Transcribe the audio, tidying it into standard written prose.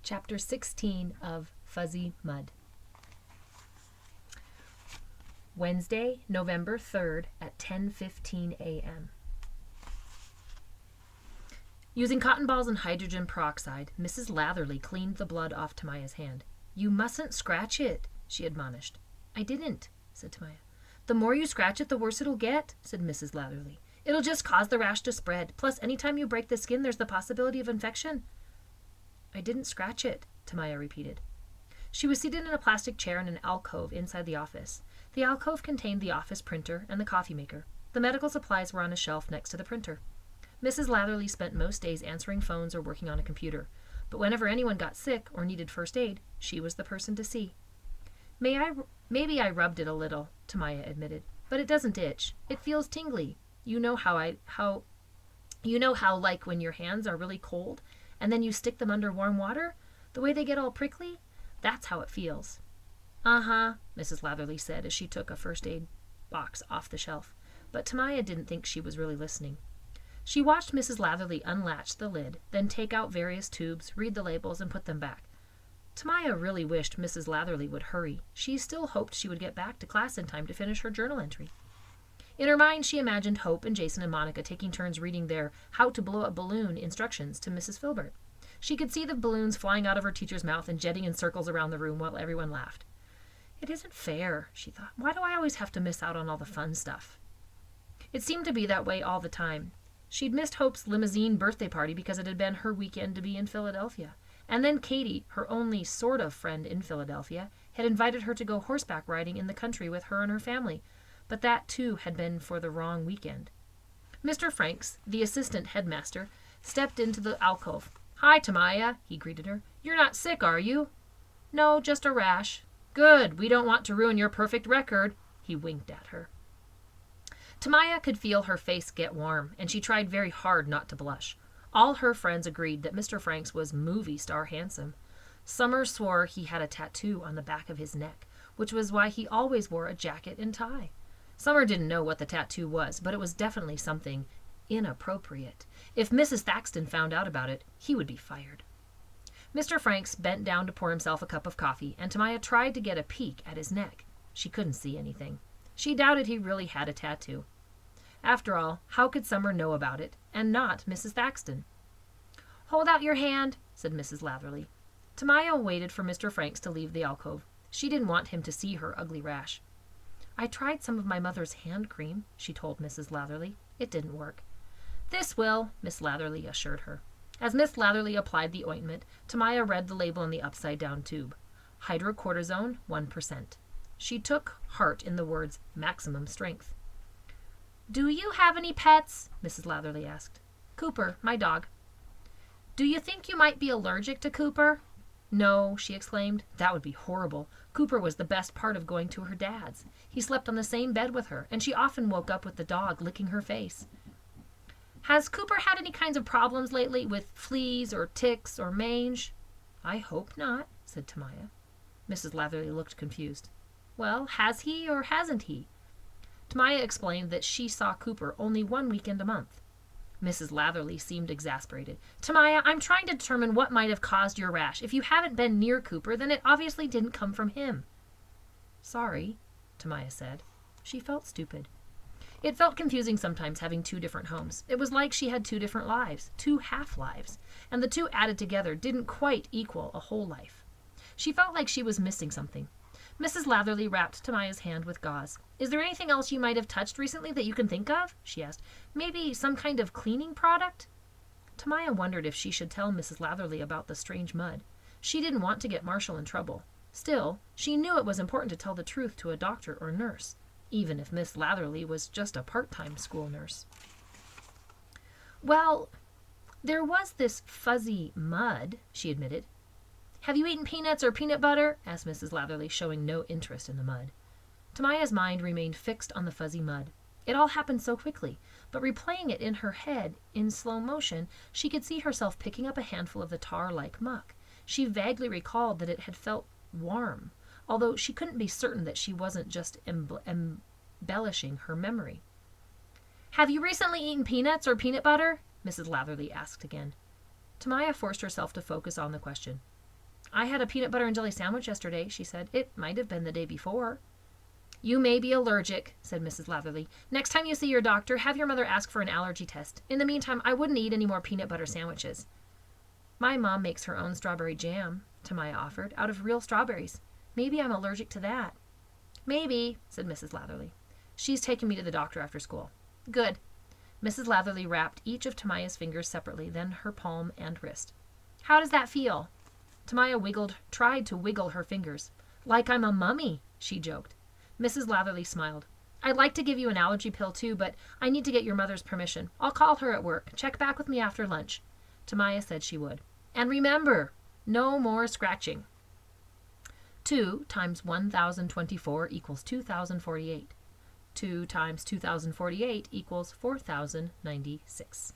Chapter 16 of Fuzzy Mud. Wednesday, November 3rd at 10:15 a.m. Using cotton balls and hydrogen peroxide, Mrs. Latherly cleaned the blood off Tamiya's hand. "You mustn't scratch it," she admonished. "I didn't," said Tamiya. "The more you scratch it, the worse it'll get," said Mrs. Latherly. "It'll just cause the rash to spread. Plus, anytime you break the skin, there's the possibility of infection." "I didn't scratch it," Tamiya repeated. She was seated in a plastic chair in an alcove inside the office. The alcove contained the office printer and the coffee maker. The medical supplies were on a shelf next to the printer. Mrs. Latherly spent most days answering phones or working on a computer, but whenever anyone got sick or needed first aid, she was the person to see. Maybe I rubbed it a little," Tamiya admitted, "but it doesn't itch. It feels tingly. You know how like when your hands are really cold and then you stick them under warm water, the way they get all prickly? That's how it feels." "Uh-huh," Mrs. Latherly said as she took a first aid box off the shelf, but Tamiya didn't think she was really listening. She watched Mrs. Latherly unlatch the lid, then take out various tubes, read the labels, and put them back. Tamiya really wished Mrs. Latherly would hurry. She still hoped she would get back to class in time to finish her journal entry. In her mind, she imagined Hope and Jason and Monica taking turns reading their how to blow up balloon instructions to Mrs. Filbert. She could see the balloons flying out of her teacher's mouth and jetting in circles around the room while everyone laughed. "It isn't fair," she thought. "Why do I always have to miss out on all the fun stuff?" It seemed to be that way all the time. She'd missed Hope's limousine birthday party because it had been her weekend to be in Philadelphia. And then Katie, her only sort of friend in Philadelphia, had invited her to go horseback riding in the country with her and her family. But that, too, had been for the wrong weekend. Mr. Franks, the assistant headmaster, stepped into the alcove. "Hi, Tamiya," he greeted her. "You're not sick, are you?" "No, just a rash." "Good. We don't want to ruin your perfect record." He winked at her. Tamiya could feel her face get warm, and she tried very hard not to blush. All her friends agreed that Mr. Franks was movie star handsome. Summer swore he had a tattoo on the back of his neck, which was why he always wore a jacket and tie. Summer didn't know what the tattoo was, but it was definitely something inappropriate. If Mrs. Thaxton found out about it, he would be fired. Mr. Franks bent down to pour himself a cup of coffee, and Tamiya tried to get a peek at his neck. She couldn't see anything. She doubted he really had a tattoo. After all, how could Summer know about it, and not Mrs. Thaxton? "Hold out your hand," said Mrs. Latherly. Tamiya waited for Mr. Franks to leave the alcove. She didn't want him to see her ugly rash. "I tried some of my mother's hand cream," she told Mrs. Latherly. "It didn't work." "This will," Miss Latherly assured her. As Miss Latherly applied the ointment, Tamiya read the label on the upside-down tube. Hydrocortisone, 1%. She took heart in the words maximum strength. "Do you have any pets?" Mrs. Latherly asked. "Cooper, my dog." "Do you think you might be allergic to Cooper?" "No," she exclaimed. "That would be horrible. Cooper was the best part of going to her dad's. He slept on the same bed with her, and she often woke up with the dog licking her face." "Has Cooper had any kinds of problems lately with fleas or ticks or mange?" "I hope not," said Tamiya. Mrs. Latherly looked confused. "Well, has he or hasn't he?" Tamiya explained that she saw Cooper only one weekend a month. Mrs. Latherly seemed exasperated. "Tamiya, I'm trying to determine what might have caused your rash. If you haven't been near Cooper, then it obviously didn't come from him." "Sorry," Tamiya said. She felt stupid. It felt confusing sometimes having two different homes. It was like she had two different lives, two half-lives, and the two added together didn't quite equal a whole life. She felt like she was missing something. Mrs. Latherly wrapped Tamiya's hand with gauze. "Is there anything else you might have touched recently that you can think of?" she asked. "Maybe some kind of cleaning product?" Tamiya wondered if she should tell Mrs. Latherly about the strange mud. She didn't want to get Marshall in trouble. Still, she knew it was important to tell the truth to a doctor or nurse, even if Miss Latherly was just a part-time school nurse. "Well, there was this fuzzy mud," she admitted. "Have you eaten peanuts or peanut butter?" asked Mrs. Latherly, showing no interest in the mud. Tamiya's mind remained fixed on the fuzzy mud. It all happened so quickly, but replaying it in her head in slow motion, she could see herself picking up a handful of the tar-like muck. She vaguely recalled that it had felt warm, although she couldn't be certain that she wasn't just embellishing her memory. "Have you recently eaten peanuts or peanut butter?" Mrs. Latherly asked again. Tamiya forced herself to focus on the question. I had a peanut butter and jelly sandwich yesterday, she said. It might have been the day before. You may be allergic, said Mrs. Latherley. Next time you see your doctor, have your mother ask for an allergy test. In the meantime, I wouldn't eat any more peanut butter sandwiches. My mom makes her own strawberry jam, Tamiya offered, out of real strawberries. Maybe I'm allergic to that. Maybe, said Mrs. Latherley. She's taking me to the doctor after school. Good. Mrs. Latherley wrapped each of Tamiya's fingers separately, then her palm and wrist. How does that feel? Tamiya tried to wiggle her fingers. Like I'm a mummy, she joked. Mrs. Latherley smiled. I'd like to give you an allergy pill too, but I need to get your mother's permission. I'll call her at work. Check back with me after lunch. Tamiya said she would. And remember, no more scratching. 2 times 1024 equals 2048. 2 times 2048 equals 4096.